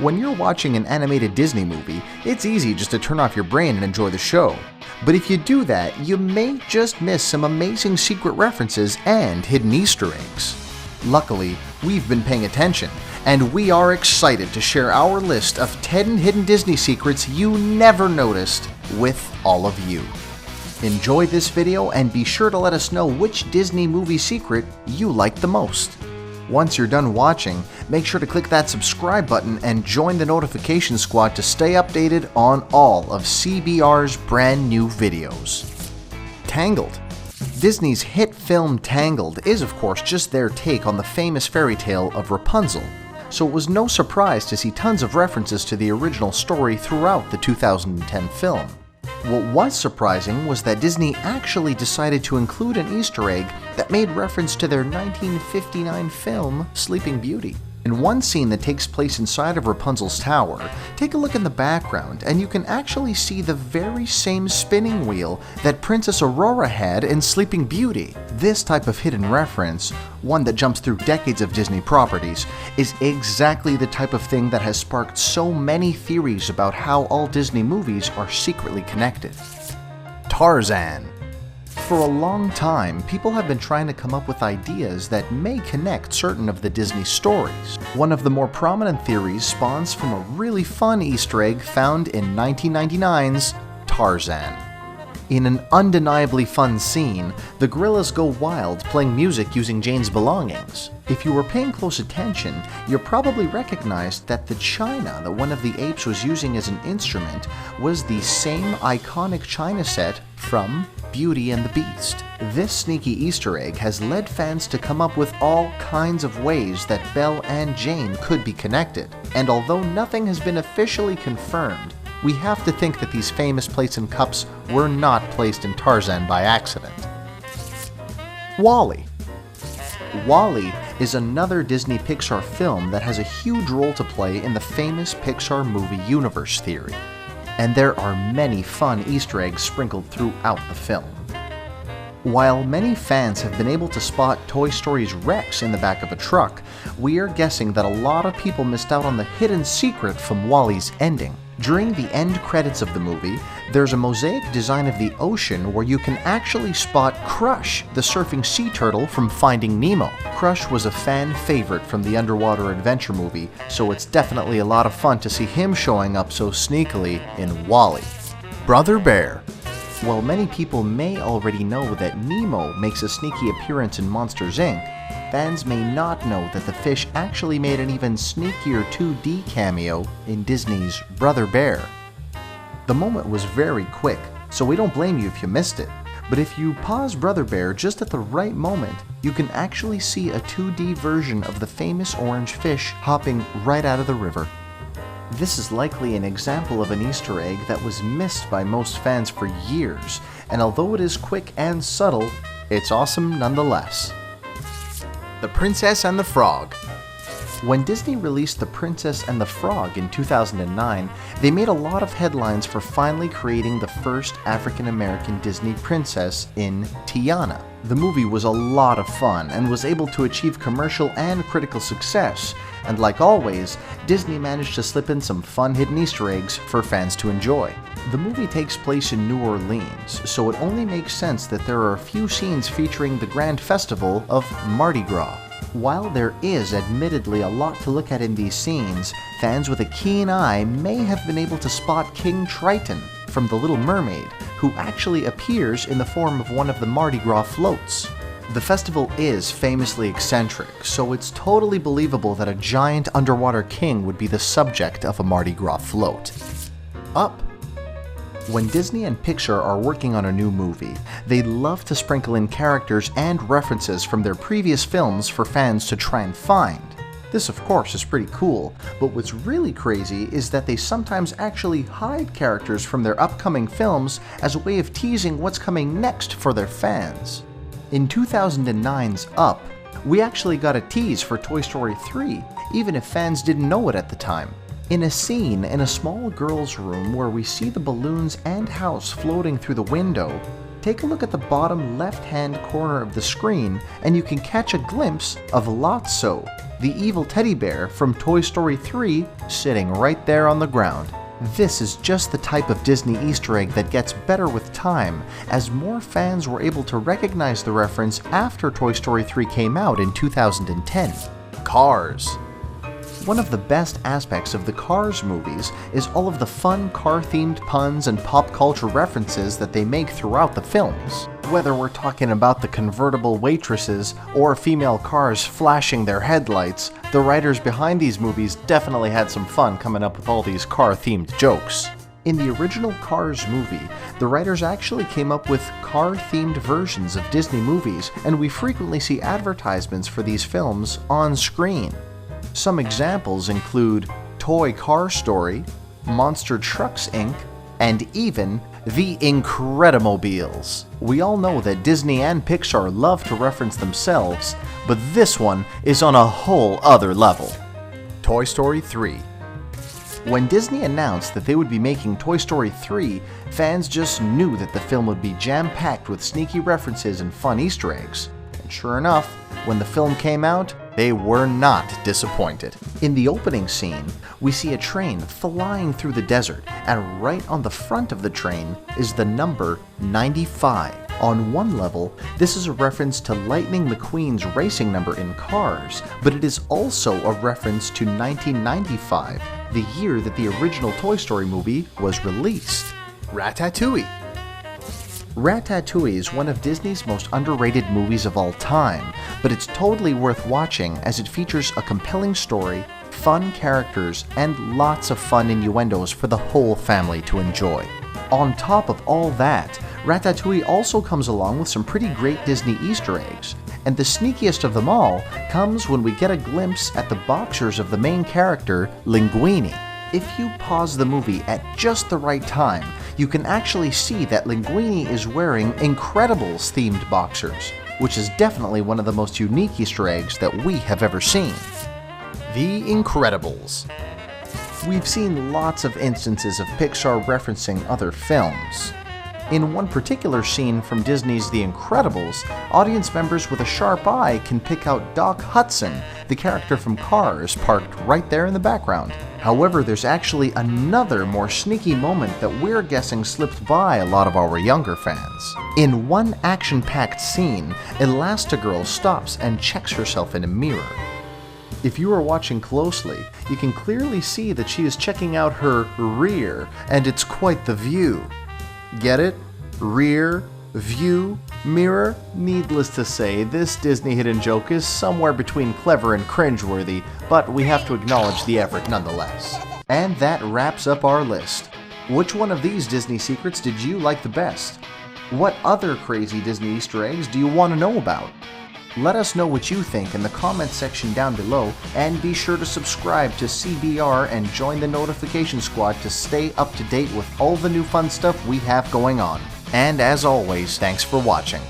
When you're watching an animated Disney movie, it's easy just to turn off your brain and enjoy the show. But if you do that, you may just miss some amazing secret references and hidden Easter eggs. Luckily, we've been paying attention, and we are excited to share our list of 10 hidden Disney secrets you never noticed with all of you. Enjoy this video and be sure to let us know which Disney movie secret you like the most. Once you're done watching, make sure to click that subscribe button and join the notification squad to stay updated on all of CBR's brand new videos. Tangled. Disney's hit film Tangled is of course just their take on the famous fairy tale of Rapunzel, so it was no surprise to see tons of references to the original story throughout the 2010 film. What was surprising was that Disney actually decided to include an Easter egg that made reference to their 1959 film Sleeping Beauty. In one scene that takes place inside of Rapunzel's tower, take a look in the background and you can actually see the very same spinning wheel that Princess Aurora had in Sleeping Beauty. This type of hidden reference, one that jumps through decades of Disney properties, is exactly the type of thing that has sparked so many theories about how all Disney movies are secretly connected. Tarzan. For a long time, people have been trying to come up with ideas that may connect certain of the Disney stories. One of the more prominent theories spawns from a really fun Easter egg found in 1999's Tarzan. In an undeniably fun scene, the gorillas go wild playing music using Jane's belongings. If you were paying close attention, you probably recognized that the china that one of the apes was using as an instrument was the same iconic china set from Beauty and the Beast. This sneaky Easter egg has led fans to come up with all kinds of ways that Belle and Jane could be connected, and although nothing has been officially confirmed, we have to think that these famous plates and cups were not placed in Tarzan by accident. WALL-E. WALL-E is another Disney Pixar film that has a huge role to play in the famous Pixar movie universe theory, and there are many fun Easter eggs sprinkled throughout the film. While many fans have been able to spot Toy Story's Rex in the back of a truck, we are guessing that a lot of people missed out on the hidden secret from WALL-E's ending. During the end credits of the movie, there's a mosaic design of the ocean where you can actually spot Crush, the surfing sea turtle from Finding Nemo. Crush was a fan favorite from the underwater adventure movie, so it's definitely a lot of fun to see him showing up so sneakily in WALL-E. Brother Bear. While many people may already know that Nemo makes a sneaky appearance in Monsters, Inc., fans may not know that the fish actually made an even sneakier 2D cameo in Disney's Brother Bear. The moment was very quick, so we don't blame you if you missed it. But if you pause Brother Bear just at the right moment, you can actually see a 2D version of the famous orange fish hopping right out of the river. This is likely an example of an Easter egg that was missed by most fans for years, and although it is quick and subtle, it's awesome nonetheless. The Princess and the Frog. When Disney released The Princess and the Frog in 2009, they made a lot of headlines for finally creating the first African-American Disney princess in Tiana. The movie was a lot of fun and was able to achieve commercial and critical success, and like always, Disney managed to slip in some fun hidden Easter eggs for fans to enjoy. The movie takes place in New Orleans, so it only makes sense that there are a few scenes featuring the grand festival of Mardi Gras. While there is admittedly a lot to look at in these scenes, fans with a keen eye may have been able to spot King Triton from The Little Mermaid, who actually appears in the form of one of the Mardi Gras floats. The festival is famously eccentric, so it's totally believable that a giant underwater king would be the subject of a Mardi Gras float. Up. When Disney and Pixar are working on a new movie, they love to sprinkle in characters and references from their previous films for fans to try and find. This of course is pretty cool, but what's really crazy is that they sometimes actually hide characters from their upcoming films as a way of teasing what's coming next for their fans. In 2009's Up, we actually got a tease for Toy Story 3, even if fans didn't know it at the time. In a scene in a small girl's room where we see the balloons and house floating through the window, take a look at the bottom left-hand corner of the screen and you can catch a glimpse of Lotso. the evil teddy bear from Toy Story 3 sitting right there on the ground. This is just the type of Disney Easter egg that gets better with time, as more fans were able to recognize the reference after Toy Story 3 came out in 2010. Cars. One of the best aspects of the Cars movies is all of the fun car-themed puns and pop culture references that they make throughout the films. Whether we're talking about the convertible waitresses or female cars flashing their headlights, the writers behind these movies definitely had some fun coming up with all these car-themed jokes. In the original Cars movie, the writers actually came up with car-themed versions of Disney movies, and we frequently see advertisements for these films on screen. Some examples include Toy Car Story, Monster Trucks Inc., and even The Incredimobiles. We all know that Disney and Pixar love to reference themselves, but this one is on a whole other level. Toy Story 3. When Disney announced that they would be making Toy Story 3, fans just knew that the film would be jam-packed with sneaky references and fun Easter eggs. And sure enough, when the film came out, they were not disappointed. In the opening scene, we see a train flying through the desert, and right on the front of the train is the number 95. On one level, this is a reference to Lightning McQueen's racing number in Cars, but it is also a reference to 1995, the year that the original Toy Story movie was released. Ratatouille. Ratatouille is one of Disney's most underrated movies of all time, but it's totally worth watching as it features a compelling story, fun characters, and lots of fun innuendos for the whole family to enjoy. On top of all that, Ratatouille also comes along with some pretty great Disney Easter eggs, and the sneakiest of them all comes when we get a glimpse at the boxers of the main character, Linguini. If you pause the movie at just the right time, you can actually see that Linguini is wearing Incredibles-themed boxers, which is definitely one of the most unique Easter eggs that we have ever seen. The Incredibles. We've seen lots of instances of Pixar referencing other films. In one particular scene from Disney's The Incredibles, audience members with a sharp eye can pick out Doc Hudson, the character from Cars, parked right there in the background. However, there's actually another more sneaky moment that we're guessing slipped by a lot of our younger fans. In one action-packed scene, Elastigirl stops and checks herself in a mirror. If you are watching closely, you can clearly see that she is checking out her rear, and it's quite the view. Get it? Rear, view, mirror? Needless to say, this Disney hidden joke is somewhere between clever and cringeworthy, but we have to acknowledge the effort nonetheless. And that wraps up our list. Which one of these Disney secrets did you like the best? What other crazy Disney Easter eggs do you want to know about? Let us know what you think in the comments section down below, and be sure to subscribe to CBR and join the notification squad to stay up to date with all the new fun stuff we have going on. And as always, thanks for watching.